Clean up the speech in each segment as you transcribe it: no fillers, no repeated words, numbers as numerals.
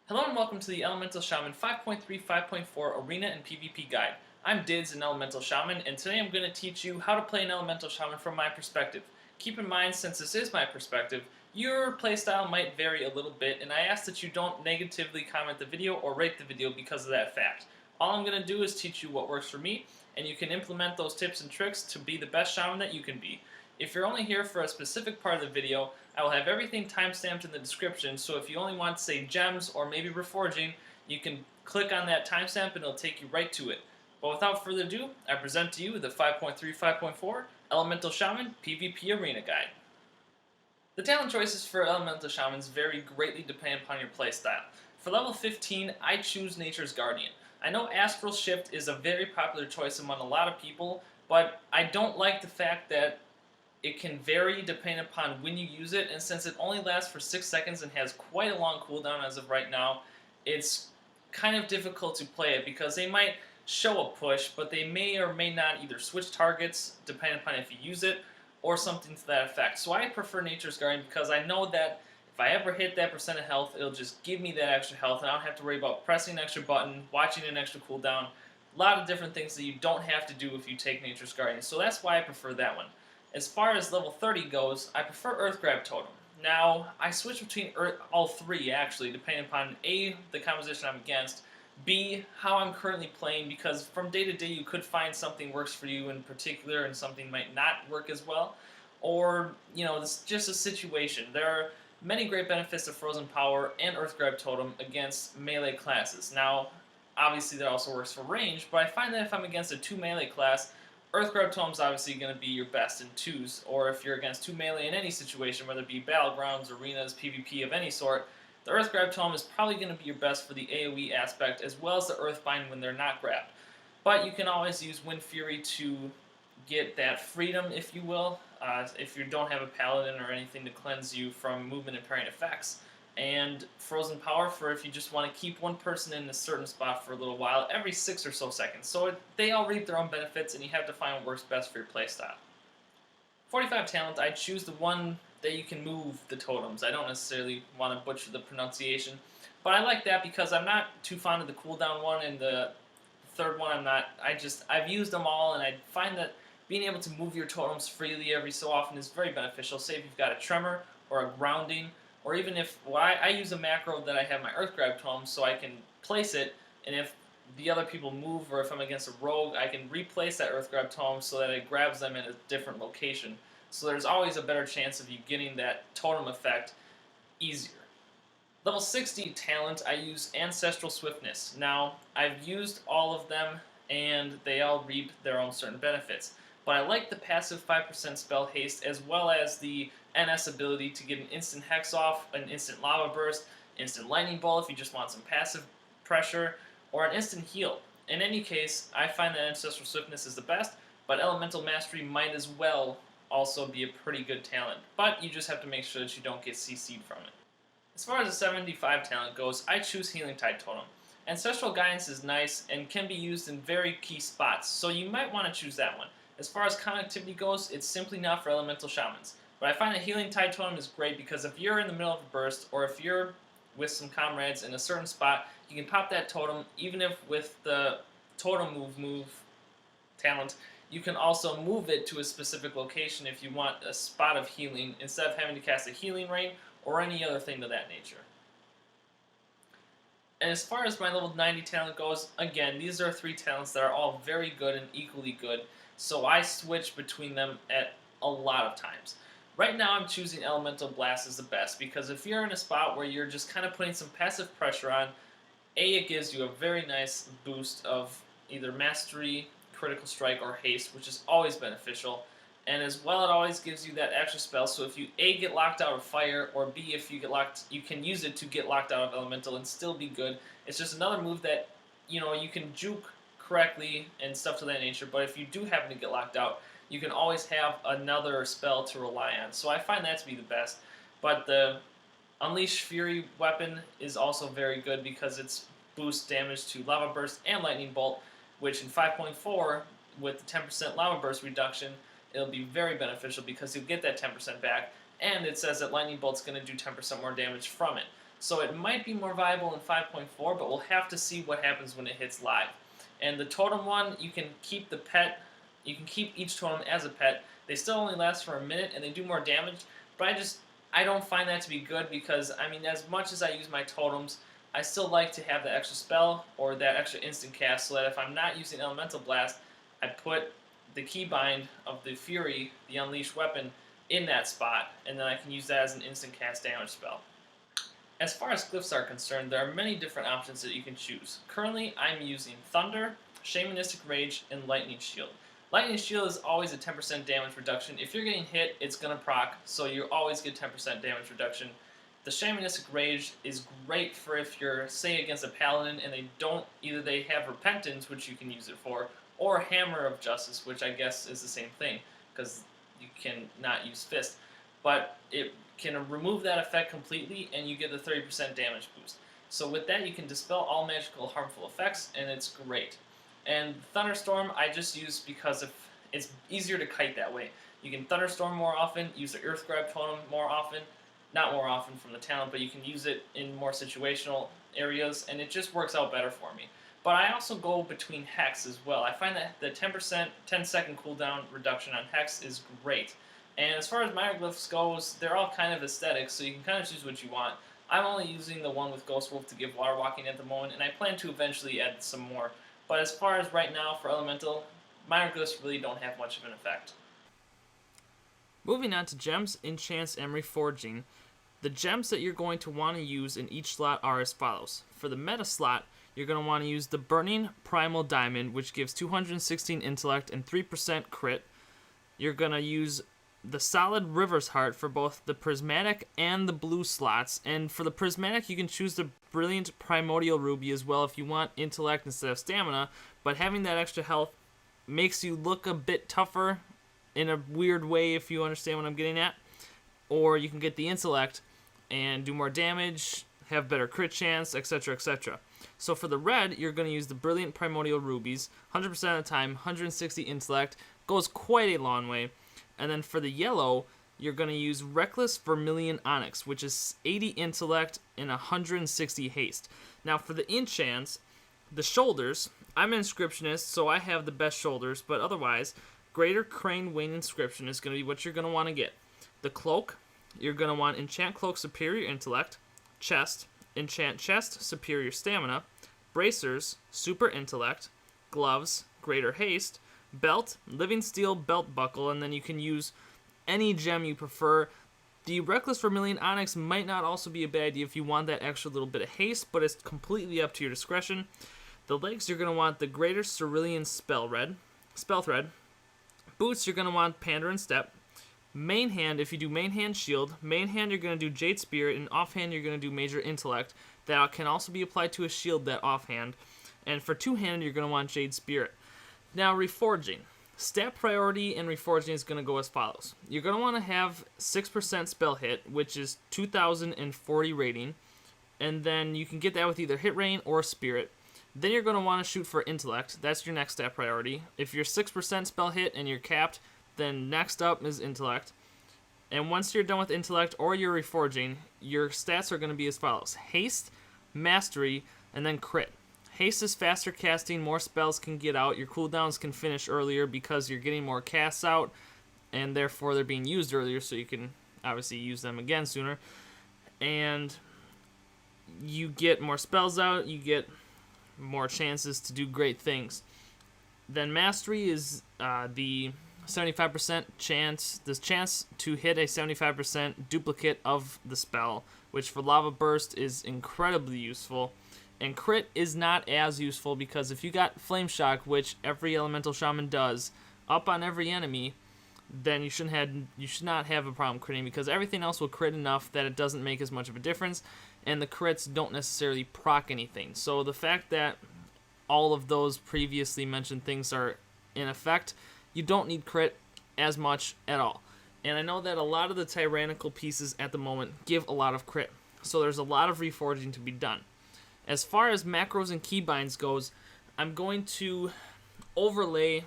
Hello and welcome to the Elemental Shaman 5.3 5.4 Arena and PvP Guide. I'm Diz, an Elemental Shaman, and today I'm going to teach you how to play an Elemental Shaman from my perspective. Keep in mind, since this is my perspective, your playstyle might vary a little bit, and I ask that you don't negatively comment the video or rate the video because of that fact. All I'm going to do is teach you what works for me, and you can implement those tips and tricks to be the best Shaman that you can be. If you're only here for a specific part of the video, I will have everything timestamped in the description, so if you only want to say gems or maybe Reforging, you can click on that timestamp and it'll take you right to it. But without further ado, I present to you the 5.3 5.4 Elemental Shaman PvP Arena Guide. The talent choices for Elemental Shamans vary greatly depending upon your playstyle. For level 15, I choose Nature's Guardian. I know Astral Shift is a very popular choice among a lot of people, but I don't like the fact that it can vary depending upon when you use it, and since it only lasts for 6 seconds and has quite a long cooldown as of right now, it's kind of difficult to play it because they might show a push, but they may or may not either switch targets depending upon if you use it, or something to that effect. So I prefer Nature's Guardian because I know that if I ever hit that percent of health, it'll just give me that extra health, and I don't have to worry about pressing an extra button, watching an extra cooldown, a lot of different things that you don't have to do if you take Nature's Guardian. So that's why I prefer that one. As far as level 30 goes, I prefer Earth Grab Totem. Now, I switch between all three, actually, depending upon A, the composition I'm against, B, how I'm currently playing, because from day to day you could find something works for you in particular and something might not work as well, or, it's just a situation. There are many great benefits to Frozen Power and Earth Grab Totem against melee classes. Now, obviously that also works for range, but I find that if I'm against a 2 melee class, Earth Grab Totem is obviously going to be your best in 2s, or if you're against 2 melee in any situation, whether it be battlegrounds, arenas, PvP of any sort, the Earth Grab Totem is probably going to be your best for the AoE aspect, as well as the Earthbind when they're not grabbed. But you can always use Wind Fury to get that freedom, if you will, if you don't have a Paladin or anything to cleanse you from movement and parrying effects. And Frozen Power for if you just want to keep one person in a certain spot for a little while every 6 or so seconds. So they all reap their own benefits, and you have to find what works best for your playstyle. 45 talent, I choose the one that you can move the totems. I don't necessarily want to butcher the pronunciation, but I like that because I'm not too fond of the cooldown one, and the third one I'm not. I've used them all, and I find that being able to move your totems freely every so often is very beneficial. Say if you've got a Tremor or a Grounding, or even if, I use a macro that I have my Earth Grab Totem so I can place it, and if the other people move, or if I'm against a rogue, I can replace that Earth Grab Totem so that it grabs them at a different location. So there's always a better chance of you getting that totem effect easier. Level 60 talent, I use Ancestral Swiftness. Now, I've used all of them, and they all reap their own certain benefits. But I like the passive 5% spell haste, as well as the NS ability to get an instant Hex off, an instant Lava Burst, instant Lightning Bolt if you just want some passive pressure, or an instant heal. In any case, I find that Ancestral Swiftness is the best, but Elemental Mastery might as well also be a pretty good talent. But you just have to make sure that you don't get CC'd from it. As far as the 75 talent goes, I choose Healing Tide Totem. Ancestral Guidance is nice and can be used in very key spots, so you might want to choose that one. As far as connectivity goes, it's simply not for Elemental Shamans. But I find that Healing Tide Totem is great because if you're in the middle of a burst, or if you're with some comrades in a certain spot, you can pop that totem, even if with the totem move talent, you can also move it to a specific location if you want a spot of healing, instead of having to cast a healing rain or any other thing of that nature. And as far as my level 90 talent goes, again, these are 3 talents that are all very good and equally good, so I switch between them at a lot of times. Right now I'm choosing Elemental Blast as the best, because if you're in a spot where you're just kind of putting some passive pressure on, A, it gives you a very nice boost of either Mastery, Critical Strike, or Haste, which is always beneficial, and as well it always gives you that extra spell, so if you A, get locked out of Fire, or B, if you get locked, you can use it to get locked out of Elemental and still be good. It's just another move that, you can juke correctly and stuff to that nature, but if you do happen to get locked out, you can always have another spell to rely on. So I find that to be the best. But the Unleash Fury weapon is also very good because it's boosts damage to Lava Burst and Lightning Bolt, which in 5.4, with the 10% Lava Burst reduction, it'll be very beneficial because you'll get that 10% back, and it says that Lightning Bolt's going to do 10% more damage from it. So it might be more viable in 5.4, but we'll have to see what happens when it hits live. And the totem one, you can keep the pet, you can keep each totem as a pet. They still only last for a minute and they do more damage, but I don't find that to be good because, I mean, as much as I use my totems, I still like to have that extra spell or that extra instant cast so that if I'm not using Elemental Blast, I put the keybind of the Fury, the Unleashed weapon, in that spot, and then I can use that as an instant cast damage spell. As far as glyphs are concerned, there are many different options that you can choose. Currently, I'm using Thunder, Shamanistic Rage, and Lightning Shield. Lightning Shield is always a 10% damage reduction. If you're getting hit, it's going to proc, so you always get 10% damage reduction. The Shamanistic Rage is great for if you're, say, against a Paladin and either they have Repentance, which you can use it for, or Hammer of Justice, which I guess is the same thing, because you can not use Fist. But it can remove that effect completely, and you get the 30% damage boost. So with that, you can dispel all magical harmful effects, and it's great. And Thunderstorm, I just use because it's easier to kite that way. You can Thunderstorm more often, use the Earth Grab Totem more often, not more often from the talent, but you can use it in more situational areas, and it just works out better for me. But I also go between Hex as well. I find that the 10%, 10-second cooldown reduction on Hex is great. And as far as Glyphs goes, they're all kind of aesthetics, so you can kind of choose what you want. I'm only using the one with Ghost Wolf to give Water Walking at the moment, and I plan to eventually add some more. But as far as right now for Elemental, Glyphs really don't have much of an effect. Moving on to Gems, Enchants, and Reforging. The gems that you're going to want to use in each slot are as follows. For the meta slot, you're going to want to use the Burning Primal Diamond, which gives 216 Intellect and 3% crit. You're going to use the Solid River's Heart for both the Prismatic and the blue slots. And for the Prismatic, you can choose the Brilliant Primordial Ruby as well if you want Intellect instead of Stamina. But having that extra health makes you look a bit tougher in a weird way, if you understand what I'm getting at. Or you can get the Intellect and do more damage, have better crit chance, etc., etc. So for the red, you're going to use the Brilliant Primordial Rubies, 100% of the time, 160 Intellect, goes quite a long way. And then for the yellow, you're going to use Reckless Vermilion Onyx, which is 80 Intellect and 160 Haste. Now for the enchants, the shoulders, I'm an Inscriptionist, so I have the best shoulders, but otherwise, Greater Crane Wing Inscription is going to be what you're going to want to get. The cloak, you're going to want Enchant Cloak Superior Intellect, Chest, Enchant Chest Superior Stamina, Bracers, Super Intellect, Gloves, Greater Haste, Belt, Living Steel Belt Buckle, and then you can use any gem you prefer. The Reckless Vermilion Onyx might not also be a bad idea if you want that extra little bit of haste, but it's completely up to your discretion. The legs, you're going to want the Greater Cerulean Spell Thread. Boots, you're going to want Pander and Step. Main hand, if you do main hand shield, main hand you're going to do Jade Spirit, and offhand you're going to do Major Intellect. That can also be applied to a shield, that offhand. And for two-handed, you're going to want Jade Spirit. Now, Reforging. Stat priority in Reforging is going to go as follows. You're going to want to have 6% spell hit, which is 2,040 rating, and then you can get that with either Hit Rain or Spirit. Then you're going to want to shoot for Intellect. That's your next stat priority. If you're 6% spell hit and you're capped, then next up is Intellect. And once you're done with Intellect or you're Reforging, your stats are going to be as follows. Haste, Mastery, and then Crit. Haste is faster casting, more spells can get out, your cooldowns can finish earlier because you're getting more casts out, and therefore they're being used earlier, so you can obviously use them again sooner. And you get more spells out, you get more chances to do great things. Then Mastery is the 75% chance, the chance to hit a 75% duplicate of the spell, which for Lava Burst is incredibly useful. And Crit is not as useful because if you got Flame Shock, which every Elemental Shaman does, up on every enemy, then you should not have a problem critting because everything else will crit enough that it doesn't make as much of a difference, and the crits don't necessarily proc anything. So the fact that all of those previously mentioned things are in effect, you don't need crit as much at all. And I know that a lot of the tyrannical pieces at the moment give a lot of crit, so there's a lot of reforging to be done. As far as macros and keybinds goes, I'm going to overlay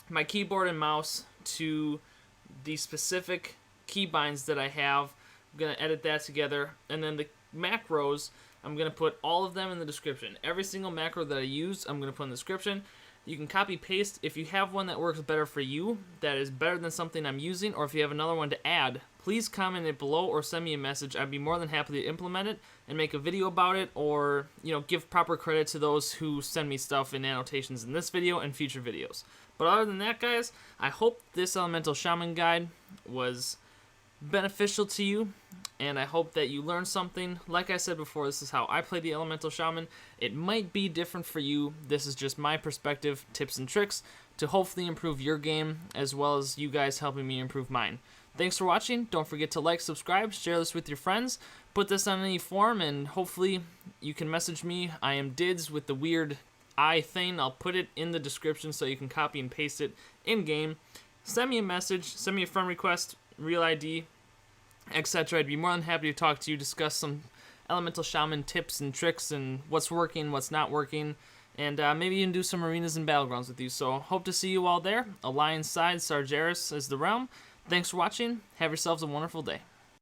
my keyboard and mouse to the specific keybinds that I have. I'm going to edit that together, and then the macros, I'm going to put all of them in the description. Every single macro that I use, I'm going to put in the description. You can copy paste if you have one that works better for you, that is better than something I'm using, or if you have another one to add, please comment it below or send me a message. I'd be more than happy to implement it and make a video about it, or give proper credit to those who send me stuff in annotations in this video and future videos. But other than that, guys, I hope this Elemental Shaman guide was beneficial to you, and I hope that you learned something. Like I said before, this is how I play the Elemental Shaman. It might be different for you. This is just my perspective, tips and tricks to hopefully improve your game, as well as you guys helping me improve mine. Thanks for watching. Don't forget to like, subscribe, share this with your friends, put this on any forum, and hopefully you can message me. I am Dids with the weird eye thing. I'll put it in the description so you can copy and paste it in-game. Send me a message, send me a friend request, real ID, etc. I'd be more than happy to talk to you, discuss some Elemental Shaman tips and tricks and what's working, what's not working, and maybe even do some arenas and battlegrounds with you. So hope to see you all there. Alliance side, Sargeras is the realm. Thanks for watching. Have yourselves a wonderful day.